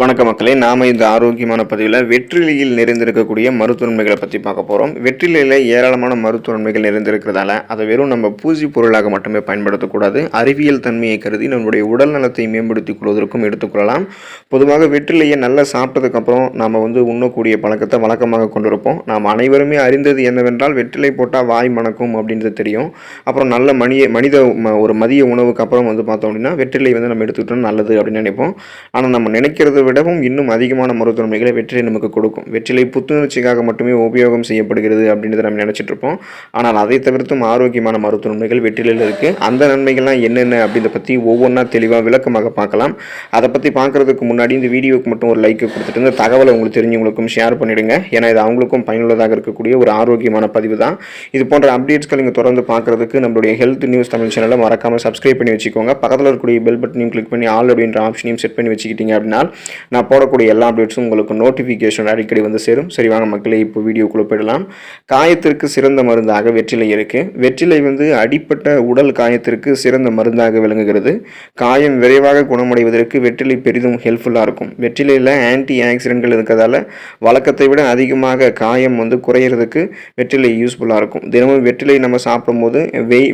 வணக்கம் மக்களே, நாம இந்த ஆரோக்கியமான பதிவில் வெற்றிலையில் நிறைந்திருக்கக்கூடிய மருத்துவன்மைகளை பற்றி பார்க்க போகிறோம். வெற்றிலையில் ஏராளமான மருத்துவன்மைகள் நிறைந்திருக்கிறதால அதை வெறும் நம்ம பூஜை பொருளாக மட்டுமே பயன்படுத்தக்கூடாது. அறிவியல் தன்மையை கருதி நம்முடைய உடல் நலத்தை மேம்படுத்திக் கொள்வதற்கும் எடுத்துக்கொள்ளலாம். பொதுவாக வெற்றிலையை நல்லா சாப்பிட்டதுக்கப்புறம் நாம் உண்ணக்கூடிய பழக்கத்தை வழக்கமாக கொண்டிருப்போம். நாம் அனைவருமே அறிந்தது என்னவென்றால் வெற்றிலை போட்டால் வாய் மணக்கும் அப்படின்றது தெரியும். அப்புறம் நல்ல ஒரு மதிய உணவுக்கு அப்புறம் பார்த்தோம் அப்படின்னா வெற்றிலை நம்ம எடுத்துக்கிட்டோம் நல்லது அப்படின்னு நினைப்போம். ஆனால் நம்ம நினைக்கிறது விடவும் இன்னும் அதிகமான மருத்துவன்மைகளை வெற்றிலை நமக்கு கொடுக்கும். வெற்றிலை புத்துணர்ச்சிக்காக மட்டுமே உபயோகம் செய்யப்படுகிறது அப்படின்றத நம்ம நினைச்சிட்டு இருப்போம். ஆனால் அதை தவிர்த்தும் ஆரோக்கியமான மருத்துவன்மைகள் வெற்றிலையில் இருக்குது. அந்த நன்மைகள்லாம் என்னென்ன அப்படின்றத பற்றி ஒவ்வொன்றா தெளிவாக விளக்கமாக பார்க்கலாம். அதை பற்றி பார்க்குறதுக்கு முன்னாடி இந்த வீடியோவுக்கு மட்டும் ஒரு லைக் கொடுத்துட்டு இந்த தகவலை உங்களுக்கு தெரிஞ்சவங்களுக்கும் ஷேர் பண்ணிவிடுங்க. ஏன்னா இது அவங்களுக்கும் பயனுள்ளதாக இருக்கக்கூடிய ஒரு ஆரோக்கியமான பதிவு தான். இது போன்ற அப்டேட்ஸ்கள் நீங்கள் தொடர்ந்து பார்க்குறதுக்கு நம்மளுடைய ஹெல்த் நியூஸ் தமிழ் சேனலை மறக்காமல் சப்ஸ்கிரைப் பண்ணி வச்சுக்கோங்க. பக்கத்தில் இருக்கக்கூடிய பெல் பட்டனையும் கிளிக் பண்ணி ஆல் அப்படின்ற ஆப்ஷனையும் செட் பண்ணி வச்சுக்கிட்டீங்க அப்படின்னா நான் போடக்கூடிய எல்லா அப்டேட்ஸும் உங்களுக்கு நோட்டிஃபிகேஷன் அடிக்கடி சேரும். சரி வாங்க மக்களே, இப்போ வீடியோக்குள்ளே போயிடலாம். காயத்திற்கு சிறந்த மருந்தாக வெற்றிலை இருக்குது. வெற்றிலை அடிப்பட்ட உடல் காயத்திற்கு சிறந்த மருந்தாக விளங்குகிறது. காயம் விரைவாக குணமடைவதற்கு வெற்றிலை பெரிதும் ஹெல்ப்ஃபுல்லாக இருக்கும். வெற்றிலையில் ஆன்டி ஆக்சிடென்ட்கள் இருக்கிறதால வழக்கத்தை விட அதிகமாக காயம் குறையிறதுக்கு வெற்றிலை யூஸ்ஃபுல்லாக இருக்கும். தினமும் வெற்றிலை நம்ம சாப்பிடும்போது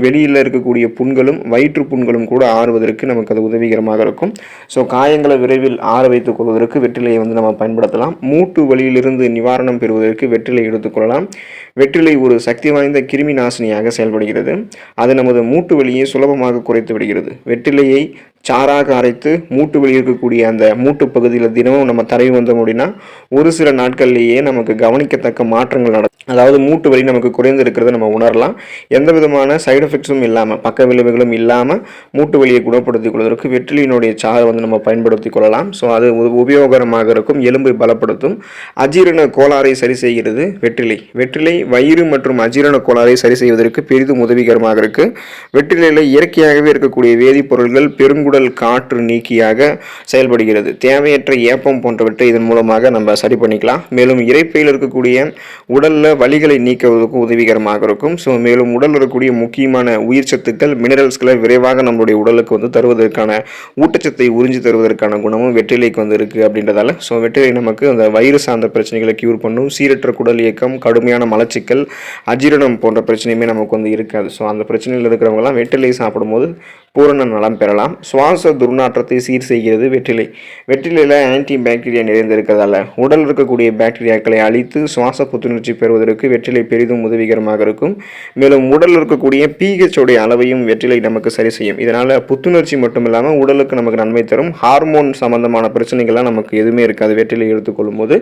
வெளியில் இருக்கக்கூடிய புண்களும் வயிற்று புண்களும் கூட ஆறுவதற்கு நமக்கு அது உதவிகரமாக இருக்கும். ஸோ காயங்களை விரைவில் ஆற வைத்துக் கொள்வதற்கு வெற்றிலையை நம்ம பயன்படுத்தலாம். மூட்டு வலியிலிருந்து நிவாரணம் பெறுவதற்கு வெற்றிலை எடுத்துக்கொள்ளலாம். வெற்றிலை ஒரு சக்தி வாய்ந்த கிருமி நாசினியாக செயல்படுகிறது. அது நமது மூட்டு வலியை சுலபமாக குறைத்து விடுகிறது. வெற்றிலையை சாராக அரைத்து மூட்டு வலி இருக்கக்கூடிய அந்த மூட்டு பகுதியில் தினமும் நம்ம தடவி வந்தோம் அப்படின்னா ஒரு சில நாட்கள்லேயே நமக்கு கவனிக்கத்தக்க மாற்றங்கள் நடக்கும். அதாவது மூட்டு வலி நமக்கு குறைந்து இருக்கிறத நம்ம உணரலாம். எந்த விதமான சைடு எஃபெக்ட்ஸும் இல்லாமல், பக்க விளைவுகளும் இல்லாமல் மூட்டு வலியை குணப்படுத்திக் கொள்வதற்கு வெற்றிலையினுடைய சாறை நம்ம பயன்படுத்தி கொள்ளலாம். ஸோ அது உபயோகரமாக இருக்கும். எலும்பை பலப்படுத்தும். அஜீரண கோளாறை சரி செய்கிறது வெற்றிலை வயிறு மற்றும் அஜீரண கோளாறை சரி செய்வதற்கு பெரிதும் உதவிகரமாக இருக்கு. வெற்றிலையில் இயற்கையாகவே இருக்கக்கூடிய வேதிப்பொருள்கள் பெருங்குடல் காற்று நீக்கியாக செயல்படுகிறது. தேவையற்ற ஏப்பம் போன்றவற்றை இதன் மூலமாக நம்ம சரி பண்ணிக்கலாம். மேலும் இரைப்பையில் இருக்கக்கூடிய உடல்ல வலிகளை நீக்குவதற்கு உதவிகரமாக இருக்கும். ஸோ மேலும் உடல் இருக்கக்கூடிய முக்கியமான உயிர் சத்துக்கள் மினரல்ஸ்களை விரைவாக நம்மளுடைய உடலுக்கு தருவதற்கான ஊட்டச்சத்தை உறிஞ்சி தருவதற்கான குணமும் வெற்றிலைக்கு இருக்கு அப்படின்றதால ஸோ வெற்றிலை நமக்கு அந்த வயிறு சார்ந்த பிரச்சனைகளை கியூர் பண்ணும். சீரற்ற குடல் இயக்கம், கடுமையான மலச்சிக்கல், அஜீரணம் போன்ற பிரச்சனையுமே நமக்கு இருக்காது. ஸோ அந்த பிரச்சனையில் இருக்கிறவங்கலாம் வெற்றிலை சாப்பிடும்போது பூரண நலம் பெறலாம். சுவாச துர்நாற்றத்தை சீர் செய்கிறது வெற்றிலையில் ஆன்டி பாக்டீரியா நிறைந்திருக்கிறதால உடல் இருக்கக்கூடிய பாக்டீரியாக்களை அழித்து சுவாச புத்துணர்ச்சி பெறுவதற்கு வெற்றிலை பெரிதும் உதவிகரமாக இருக்கும். மேலும் உடல் இருக்கக்கூடிய pH உடைய அளவையும் வெற்றிலை நமக்கு சரி செய்யும். இதனால் புத்துணர்ச்சி மட்டும் இல்லாமல் உடலுக்கு நமக்கு நன்மை தரும். ஹார்மோன் சம்பந்தமான பிரச்சனைகள்லாம் நமக்கு எதுவுமே இருக்காது வெற்றிலை எடுத்துக்கொள்ளும் போது.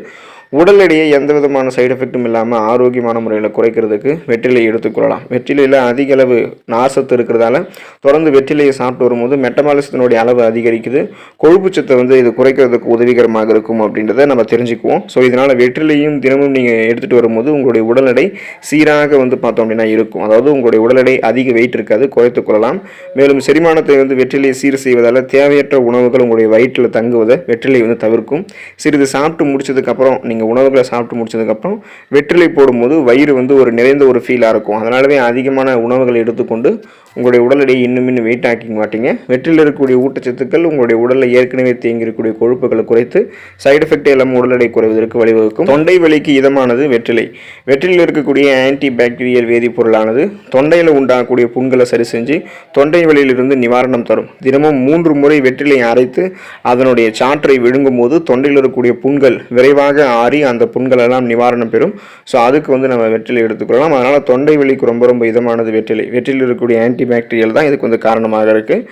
உடல் எடையை எந்த விதமான சைடு எஃபெக்டும் இல்லாமல் ஆரோக்கியமான முறையில் குறைக்கிறதுக்கு வெற்றிலை எடுத்துக்கொள்ளலாம். வெற்றிலையில் அதிக அளவு நார்சத்து இருக்கிறதால தொடர்ந்து வெற்றிலையை சாப்பிட்டு வரும்போது மெட்டபாலிசத்தினுடைய அளவு அதிகரிக்குது. கொழுப்பு சத்தை இது குறைக்கிறதுக்கு உதவிகரமாக இருக்கும் அப்படின்றத நம்ம தெரிஞ்சுக்குவோம். ஸோ இதனால் வெற்றிலையும் தினமும் நீங்கள் எடுத்துகிட்டு வரும்போது உங்களுடைய உடல் எடை சீராக பார்த்தோம் அப்படின்னா இருக்கும். அதாவது உங்களுடைய உடல் எடை அதிக வெயிட் இருக்காது, குறைத்துக் கொள்ளலாம். மேலும் செரிமானத்தை வெற்றிலையை சீர் செய்வதால் தேவையற்ற உணவுகள் உங்களுடைய வயிற்றில் தங்குவதை வெற்றிலை தவிர்க்கும். சிறிது சாப்பிட்டு முடிச்சதுக்கப்புறம் நீங்கள் உணவுகளை சாப்பிட்டு முடிச்சதுக்கப்புறம் வெற்றிலை போடும்போது வயிறு ஒரு நிறைந்த ஒரு ஃபீலாக இருக்கும். அதனாலவே அதிகமான உணவுகளை எடுத்துக்கொண்டு உங்களுடைய உடல் எடையை இன்னும் வெயிட் ஆக்கிக்க மாட்டீங்க. வெற்றிலையில் இருக்கக்கூடிய ஊட்டச்சத்துக்கள் உங்களுடைய உடலில் ஏற்கனவே தேங்கி இருக்கக்கூடிய கொழுப்புகளை குறைத்து சைடு எஃபெக்ட் இல்லாமல் உடல் எடை குறைவதற்கு வழிவகுக்கும். தொண்டை வலிக்கு இதமானது வெற்றிலையில் இருக்கக்கூடிய ஆன்டி பாக்டீரியல் வேதிப்பொருளானது தொண்டையில் உண்டாகக்கூடிய புண்களை சரி செஞ்சு தொண்டை வலியிலிருந்து நிவாரணம் தரும். தினமும் 3 முறை வெற்றிலையை அரைத்து அதனுடைய சாற்றை விழுங்கும் போது தொண்டையில் இருக்கக்கூடிய புண்கள் விரைவாக ஆறி அந்த புண்கள் எல்லாம் நிவாரணம் பெறும். ஸோ அதுக்கு நம்ம வெற்றிலை எடுத்துக்கொள்ளலாம். அதனால் தொண்டை வலிக்கு ரொம்ப இதமானது வெற்றிலையில் இருக்கக்கூடிய ஆன்டி பாக்டீரியல் தான் இதுக்கு காரணமாக இருக்குது.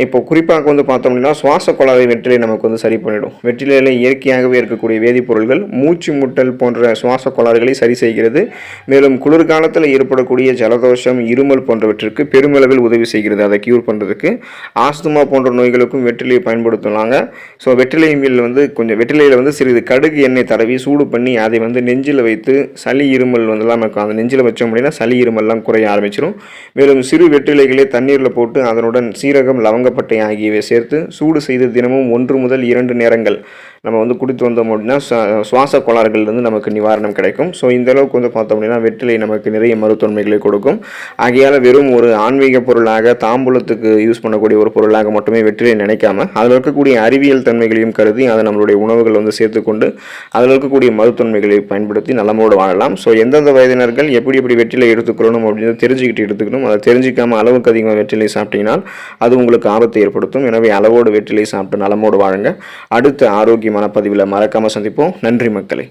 இப்போ குறிப்பாக பார்த்தோம் அப்படின்னா சுவாச கோளாறை வெற்றிலை நமக்கு சரி பண்ணிடும். வெற்றிலையில் இயற்கையாகவே இருக்கக்கூடிய வேதிப்பொருள்கள் மூச்சு முட்டல் போன்ற சுவாச கோளாறுகளை சரி செய்கிறது. மேலும் குளிர்காலத்தில் ஏற்படக்கூடிய ஜலதோஷம், இருமல் போன்றவற்றிற்கு பெருமளவில் உதவி செய்கிறது. அதை கியூர் பண்ணுறதுக்கு ஆஸ்துமா போன்ற நோய்களுக்கும் வெற்றிலையை பயன்படுத்துவாங்க. ஸோ வெற்றிலை மீல் கொஞ்சம் வெற்றிலையில் சிறிது கடுகு எண்ணெய் தடவி சூடு பண்ணி அதை நெஞ்சில் வைத்து சளி இருமல் நமக்கு அந்த நெஞ்சில் வச்சோம் அப்படின்னா சளி இருமல்லாம் குறைய ஆரம்பிச்சிடும். மேலும் சிறு வெற்றிலைகளே தண்ணீரில் போட்டு அதனுடன் சீரகம், லவங்க முடங்கப்பட்டை ஆகியவை சேர்த்து சூடு செய்து தினமும் 1 முதல் 2 நேரங்கள் நம்ம வந்து குடித்து வந்தோம் அப்படின்னா சுவாச கோளாறுகள்லேருந்து நமக்கு நிவாரணம் கிடைக்கும். ஸோ இந்த அளவுக்கு வந்து பார்த்தோம் அப்படின்னா வெற்றிலை நமக்கு நிறைய மருத்துவன்மைகளை கொடுக்கும். ஆகையால் வெறும் ஒரு ஆன்மீக பொருளாக தாம்பூலத்துக்கு யூஸ் பண்ணக்கூடிய ஒரு பொருளாக மட்டுமே வெற்றிலை நினைக்காம அதில் இருக்கக்கூடிய அறிவியல் தன்மைகளையும் கருதி அதை நம்மளுடைய உணவுகள் வந்து சேர்த்துக்கொண்டு அதில் இருக்கக்கூடிய மருத்துவன்மைகளை பயன்படுத்தி நலமோடு வாழலாம். ஸோ எந்தெந்த வயதினர்கள் எப்படி எப்படி வெற்றிலை எடுத்துக்கணும் அப்படின்னு தெரிஞ்சுக்கிட்டு எடுத்துக்கணும். அதை தெரிஞ்சிக்காமல் அளவுக்கு அதிகமாக வெற்றிலை சாப்பிட்டீங்கன்னா அது உங்களுக்கு ஆபத்தை ஏற்படுத்தும். எனவே அளவோடு வெற்றிலை சாப்பிட்டு நலமோடு வாழுங்க. அடுத்த ஆரோக்கியமான பதிவில் மறக்காமல் சந்திப்போம். நன்றி மக்களே.